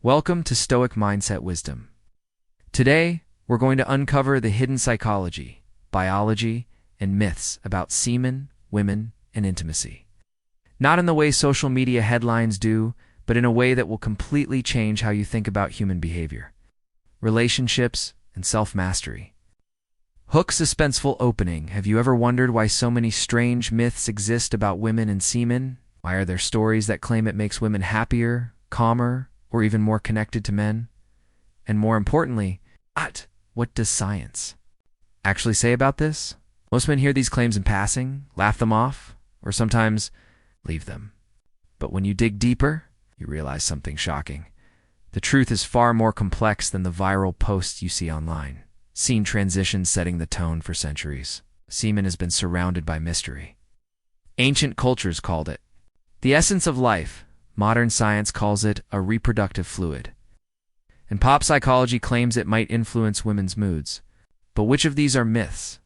Welcome to Stoic Mindset Wisdom. Today, we're going to uncover the hidden psychology, biology, and myths about semen, women, and intimacy. Not in the way social media headlines do, but in a way that will completely change how you think about human behavior, relationships, and self-mastery. Hook suspenseful opening. Have you ever wondered why so many strange myths exist about women and semen? Why are there stories that claim it makes women happier, calmer, or even more connected to men? And more importantly, what does science actually say about this? Most men hear these claims in passing, laugh them off, or sometimes leave them. But when you dig deeper, you realize something shocking. The truth is far more complex than the viral posts you see online. Scene transitions setting the tone for centuries. Semen has been surrounded by mystery. Ancient cultures called it the essence of life. Modern science calls it a reproductive fluid. And pop psychology claims it might influence women's moods. But which of these are myths,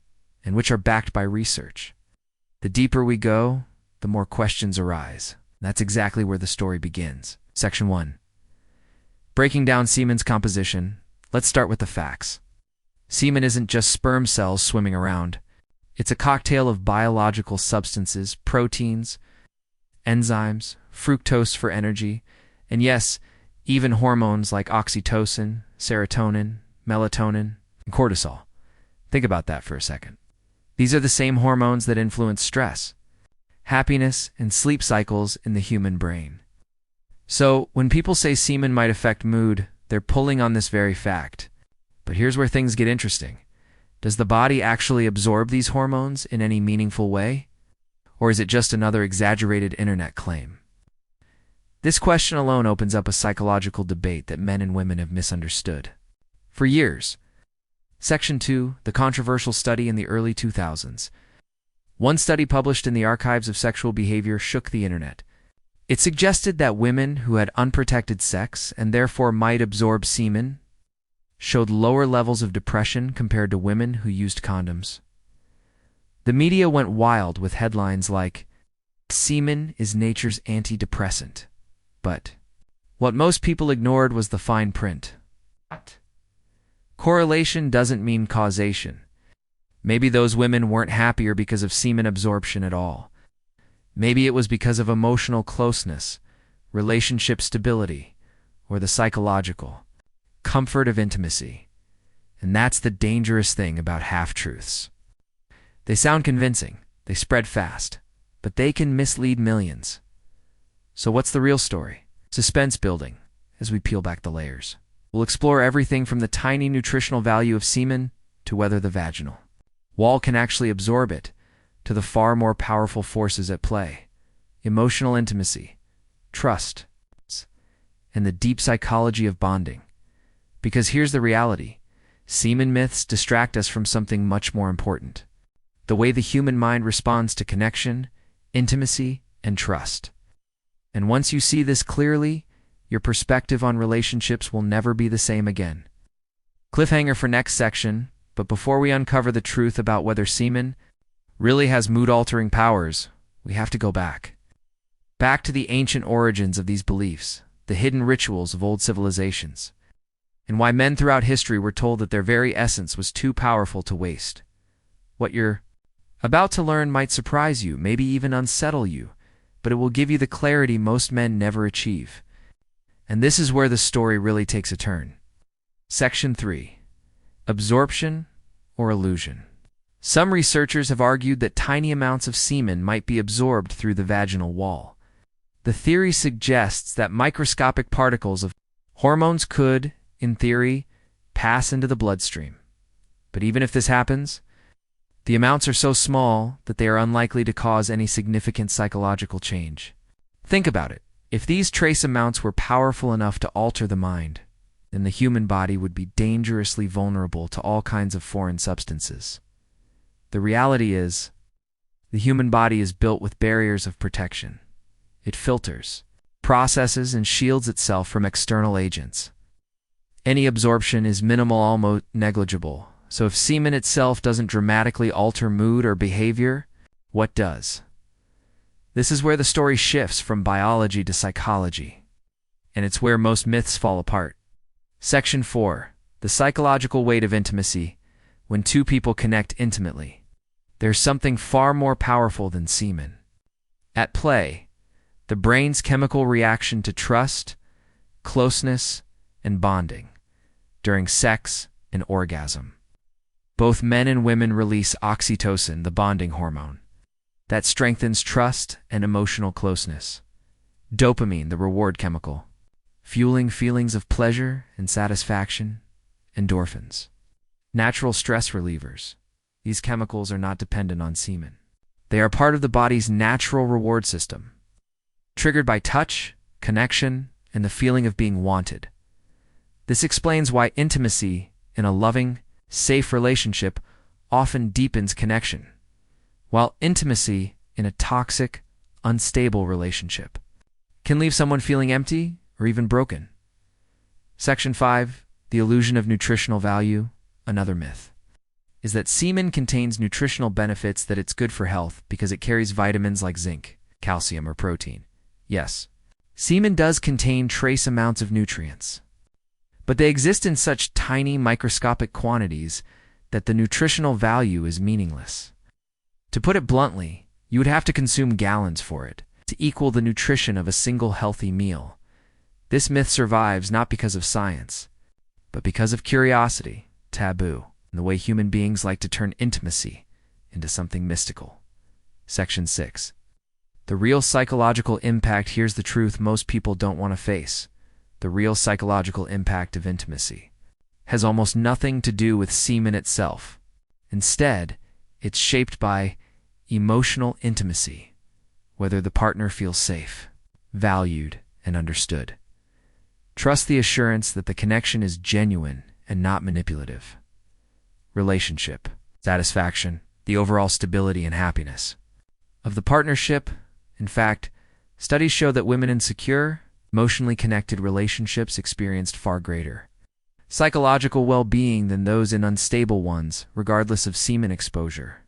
and which are backed by research? The deeper we go, the more questions arise. That's exactly where the story begins. Section 1. Breaking down semen's composition, let's start with the facts. Semen isn't just sperm cells swimming around. It's a cocktail of biological substances, proteins, enzymes, fructose for energy, and yes, even hormones like oxytocin, serotonin, melatonin, and cortisol. Think about that for a second. These are the same hormones that influence stress, happiness, and sleep cycles in the human brain. So, when people say semen might affect mood, they're pulling on this very fact. But here's where things get interesting. Does the body actually absorb these hormones in any meaningful way? Or is it just another exaggerated internet claim? This question alone opens up a psychological debate that men and women have misunderstood for years. Section 2, the controversial study in the early 2000s. One study published in the Archives of Sexual Behavior shook the internet. It suggested that women who had unprotected sex and therefore might absorb semen showed lower levels of depression compared to women who used condoms. The media went wild with headlines like, "Semen is nature's antidepressant." But what most people ignored was the fine print. Correlation doesn't mean causation. Maybe those women weren't happier because of semen absorption at all. Maybe it was because of emotional closeness, relationship stability, or the psychological comfort of intimacy. And that's the dangerous thing about half-truths. They sound convincing, they spread fast, but they can mislead millions. So what's the real story? Suspense building as we peel back the layers. We'll explore everything from the tiny nutritional value of semen to whether the vaginal wall can actually absorb it, to the far more powerful forces at play: emotional intimacy, trust, and the deep psychology of bonding. Because here's the reality: semen myths distract us from something much more important: the way the human mind responds to connection, intimacy, and trust. And once you see this clearly, your perspective on relationships will never be the same again. Cliffhanger for next section, but before we uncover the truth about whether semen really has mood-altering powers, we have to go back. Back to the ancient origins of these beliefs, the hidden rituals of old civilizations, and why men throughout history were told that their very essence was too powerful to waste. What you're about to learn might surprise you, maybe even unsettle you, but it will give you the clarity most men never achieve. And this is where the story really takes a turn. Section 3. Absorption or illusion. Some researchers have argued that tiny amounts of semen might be absorbed through the vaginal wall. The theory suggests that microscopic particles of hormones could, in theory, pass into the bloodstream. But even if this happens, the amounts are so small that they are unlikely to cause any significant psychological change. Think about it. If these trace amounts were powerful enough to alter the mind, then the human body would be dangerously vulnerable to all kinds of foreign substances. The reality is, the human body is built with barriers of protection. It filters, processes, and shields itself from external agents. Any absorption is minimal, almost negligible. So if semen itself doesn't dramatically alter mood or behavior, what does? This is where the story shifts from biology to psychology. and it's where most myths fall apart. Section 4. The psychological weight of intimacy. When two people connect intimately, there's something far more powerful than semen at play: the brain's chemical reaction to trust, closeness, and bonding during sex and orgasm. Both men and women release oxytocin, the bonding hormone, that strengthens trust and emotional closeness. Dopamine, the reward chemical, fueling feelings of pleasure and satisfaction. Endorphins, natural stress relievers. These chemicals are not dependent on semen. They are part of the body's natural reward system, triggered by touch, connection, and the feeling of being wanted. This explains why intimacy in a loving, safe relationship often deepens connection, while intimacy in a toxic, unstable relationship can leave someone feeling empty or even broken. Section 5. The illusion of nutritional value. Another myth is that semen contains nutritional benefits, that it's good for health because it carries vitamins like zinc, calcium, or protein. Yes, semen does contain trace amounts of nutrients, but they exist in such tiny, microscopic quantities that the nutritional value is meaningless. To put it bluntly, you would have to consume gallons for it to equal the nutrition of a single healthy meal. This myth survives not because of science, but because of curiosity, taboo, and the way human beings like to turn intimacy into something mystical. Section 6. The real psychological impact. Here's the truth most people don't want to face. The real psychological impact of intimacy has almost nothing to do with semen itself. Instead, it's shaped by emotional intimacy, whether the partner feels safe, valued, and understood. Trust the assurance that the connection is genuine and not manipulative. Relationship, satisfaction, the overall stability and happiness of the partnership. In fact, studies show that women in secure, emotionally connected relationships experienced far greater psychological well-being than those in unstable ones, regardless of semen exposure.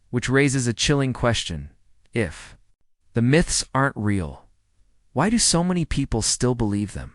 Which raises a chilling question: if the myths aren't real, why do so many people still believe them?